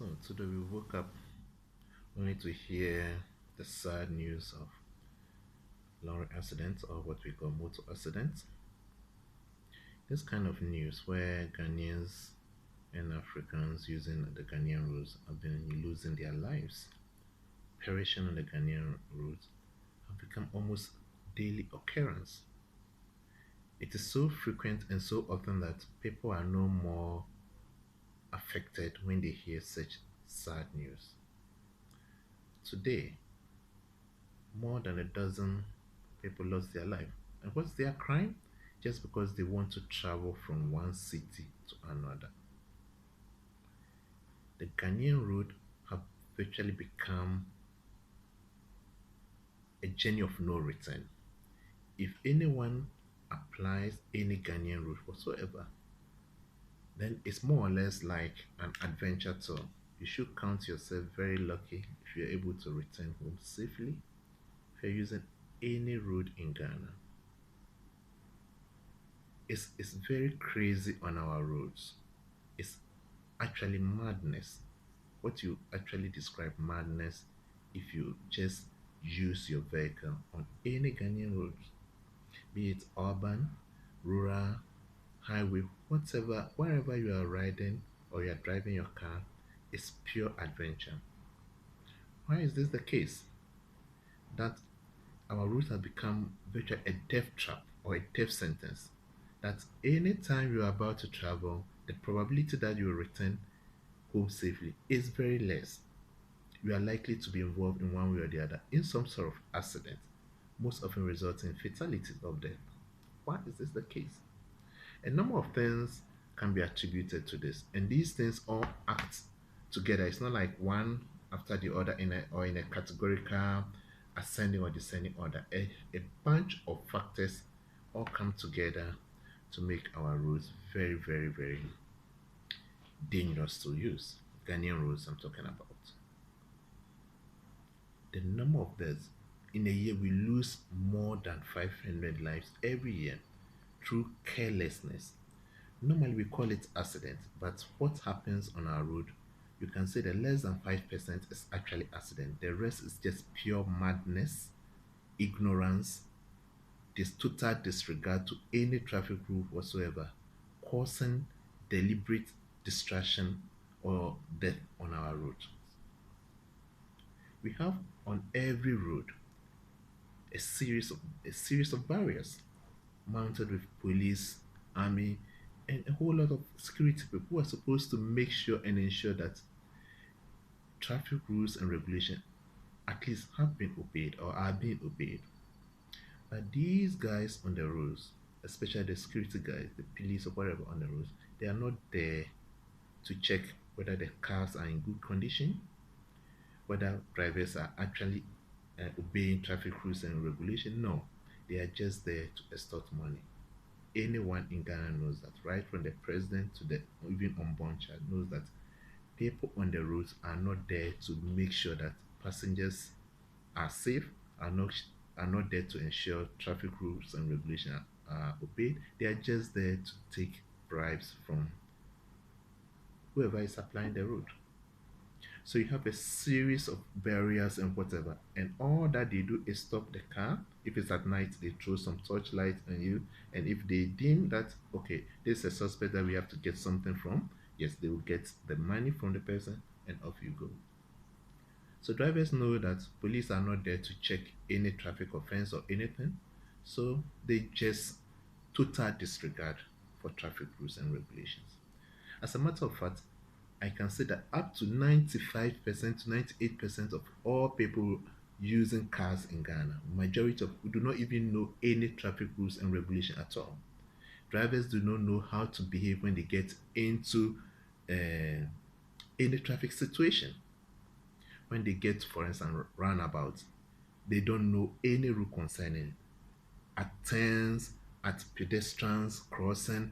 So today we woke up only to hear the sad news of lorry accidents or what we call motor accidents. This kind of news where Ghanaians and Africans using the Ghanaian roads have been losing their lives, perishing on the Ghanaian roads have become almost daily occurrence. It is so frequent and so often that people are no more affected when they hear such sad news. Today, more than a dozen people lost their life. And what's their crime? Just because they want to travel from one city to another. The Ghanaian road have virtually become a journey of no return. If anyone applies any Ghanaian road whatsoever, then it's more or less like an adventure tour. You should count yourself very lucky if you're able to return home safely if you're using any road in Ghana. It's very crazy on our roads. It's actually madness. What you actually describe madness if you just use your vehicle on any Ghanaian road, be it urban, rural, highway, whatever, wherever you are riding or you are driving your car, it's pure adventure. Why is this the case? That our routes have become virtually a death trap or a death sentence. That anytime you are about to travel, the probability that you will return home safely is very less. You are likely to be involved in one way or the other in some sort of accident, most often resulting in fatalities or death. Why is this the case? A number of things can be attributed to this, and these things all act together. It's not like one after the other in a categorical ascending or descending order. A bunch of factors all come together to make our roads very, very, very dangerous to use. Ghanaian roads I'm talking about. The number of deaths in a year, we lose more than 500 lives every year through carelessness. Normally we call it accident, but what happens on our road, you can say that less than 5% is actually accident. The rest is just pure madness, ignorance, this total disregard to any traffic rule whatsoever, causing deliberate distraction or death on our road. We have on every road a series of barriers mounted with police, army, and a whole lot of security people who are supposed to make sure and ensure that traffic rules and regulations at least have been obeyed or are being obeyed. But these guys on the roads, especially the security guys, the police or whatever on the roads, they are not there to check whether the cars are in good condition, whether drivers are actually obeying traffic rules and regulations. No, they are just there to extort money. Anyone in Ghana knows that, right from the president to the even unborn child knows that people on the roads are not there to make sure that passengers are safe, are not there to ensure traffic rules and regulations are obeyed. They are just there to take bribes from whoever is supplying the road. So you have a series of barriers and whatever, and all that they do is stop the car. If it's at night, they throw some torchlight on you, and if they deem that okay, this is a suspect that we have to get something from, yes, they will get the money from the person, and off you go. So drivers know that police are not there to check any traffic offense or anything, so they just total disregard for traffic rules and regulations. As a matter of fact, I can say that up to 95% to 98% of all people using cars in Ghana, majority of who do not even know any traffic rules and regulation at all. Drivers do not know how to behave when they get into any traffic situation. When they get, for instance, roundabouts, they don't know any rule concerning at turns, at pedestrians crossing.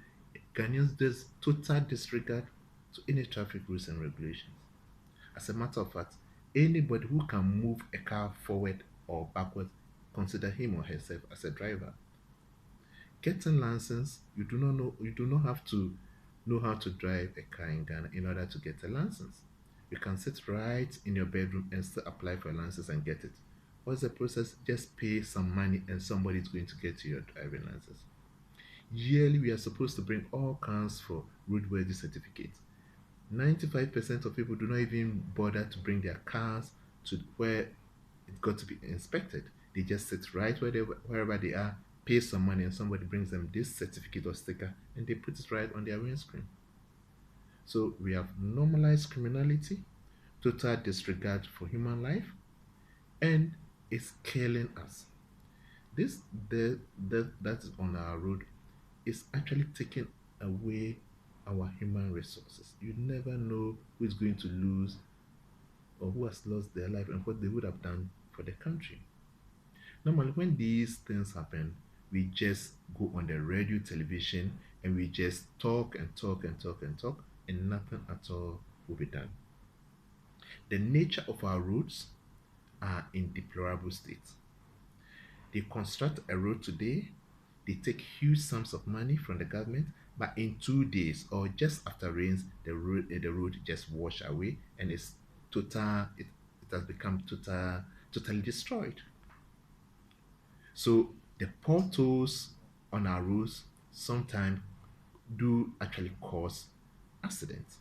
Ghanaians just total disregard to any traffic rules and regulations. As a matter of fact, anybody who can move a car forward or backward, consider him or herself as a driver. Getting license, you do not have to know how to drive a car in Ghana in order to get a license. You can sit right in your bedroom and still apply for a license and get it. What's the process? Just pay some money and somebody is going to get you your driving license. Yearly, we are supposed to bring all cars for roadworthy certificates. 95% of people do not even bother to bring their cars to where it got to be inspected. They just sit right wherever they are, pay some money, and somebody brings them this certificate or sticker and they put it right on their windscreen. So we have normalized criminality, total disregard for human life, and it's killing us. This that is on our road is actually taking away our human resources. You never know who is going to lose or who has lost their life and what they would have done for the country. Normally, when these things happen, we just go on the radio, television, and we just talk and talk and talk and talk, and nothing at all will be done. The nature of our roads are in deplorable state. They construct a road today, they take huge sums of money from the government, but in 2 days or just after rains, the road just wash away and it's total. It has become totally destroyed. So the potholes on our roads sometimes do actually cause accidents.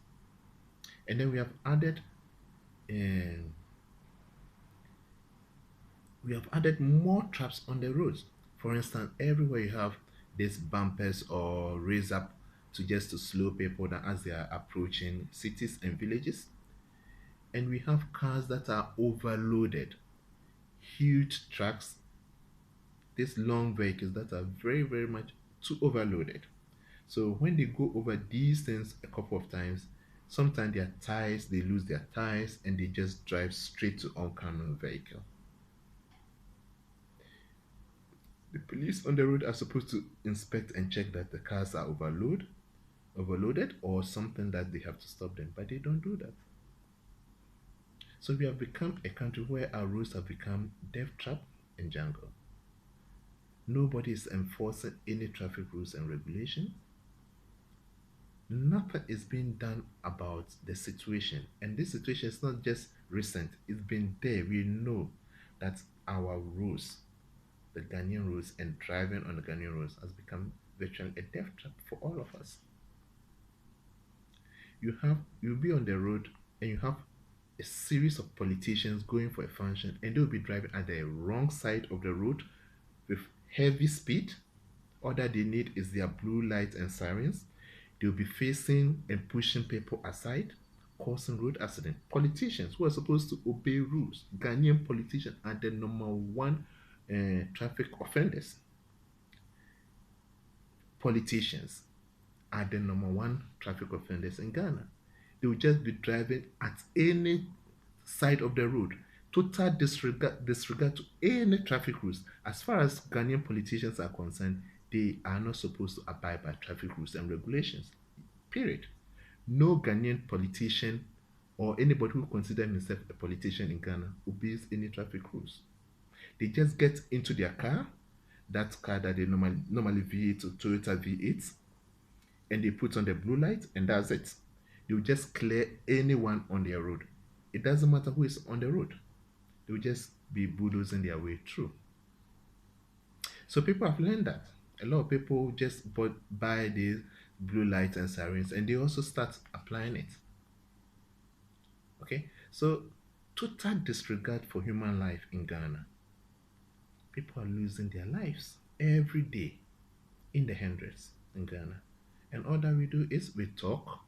And then um, we have added more traps on the roads. For instance, everywhere you have these bumpers or raise up to slow people down as they are approaching cities and villages. And we have cars that are overloaded, huge trucks, these long vehicles that are very, very much too overloaded. So when they go over these things a couple of times, sometimes their tires, they lose their tires and they just drive straight to oncoming vehicle. The police on the road are supposed to inspect and check that the cars are overloaded or something that they have to stop them, but they don't do that. So we have become a country where our roads have become death trap and jungle. Nobody is enforcing any traffic rules and regulations. Nothing is being done about the situation. And this situation is not just recent, it's been there. We know that our roads, the Ghanaian roads, and driving on the Ghanaian roads has become virtually a death trap for all of us. You'll be on the road and you have a series of politicians going for a function and they'll be driving at the wrong side of the road with heavy speed. All that they need is their blue lights and sirens. They'll be facing and pushing people aside, causing road accident. Politicians who are supposed to obey rules, Ghanaian politicians are the number one traffic offenders. Politicians are the number one traffic offenders in Ghana. They will just be driving at any side of the road. Total disregard to any traffic rules. As far as Ghanaian politicians are concerned, they are not supposed to abide by traffic rules and regulations. Period. No Ghanaian politician or anybody who considers himself a politician in Ghana obeys any traffic rules. They just get into their car, that car that they normally V8 or Toyota V8, and they put on the blue light, and that's it. They'll just clear anyone on their road. It doesn't matter who is on the road. They'll just be bulldozing their way through. So people have learned that. A lot of people just buy these blue lights and sirens, and they also start applying it. Okay, so total disregard for human life in Ghana. People are losing their lives every day in the hundreds in Ghana. And all that we do is we talk,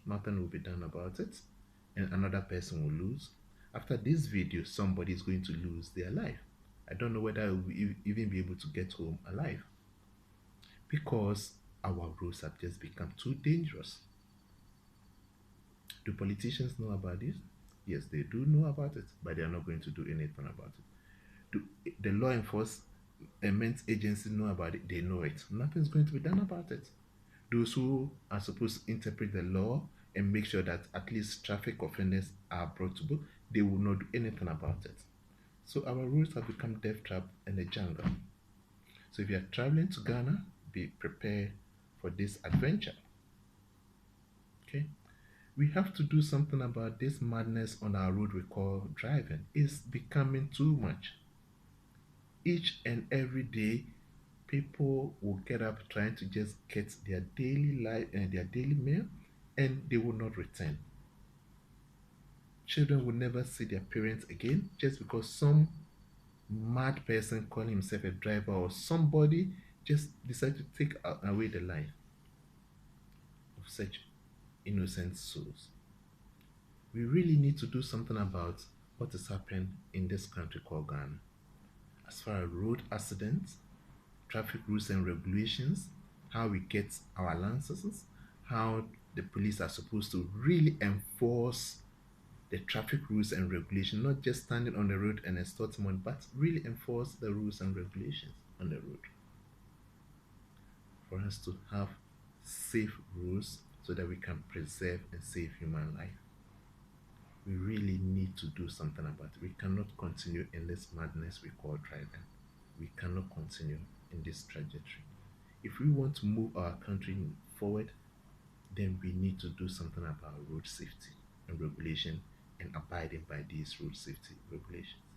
nothing will be done about it, and another person will lose. After this video, somebody is going to lose their life. I don't know whether I will even be able to get home alive because our roads have just become too dangerous. Do politicians know about this? Yes, they do know about it, but they are not going to do anything about it. Do the law enforcement agencies know about it? They know it. Nothing's going to be done about it. Those who are supposed to interpret the law and make sure that at least traffic offenders are brought to book, they will not do anything about it. So our roads have become death trap and a jungle. So if you are traveling to Ghana, be prepared for this adventure. Okay. We have to do something about this madness on our road we call driving. It's becoming too much. Each and every day, people will get up trying to just get their daily life and their daily meal, and they will not return. Children will never see their parents again just because some mad person calling himself a driver or somebody just decided to take away the life of such innocent souls. We really need to do something about what is happening in this country called Ghana. As far as road accidents, traffic rules and regulations, how we get our licenses, how the police are supposed to really enforce the traffic rules and regulations, not just standing on the road and extorting money, but really enforce the rules and regulations on the road for us to have safe roads so that we can preserve and save human life. We really need to do something about it. We cannot continue in this madness we call driving. We cannot continue in this trajectory. If we want to move our country forward, then we need to do something about road safety and regulation and abiding by these road safety regulations.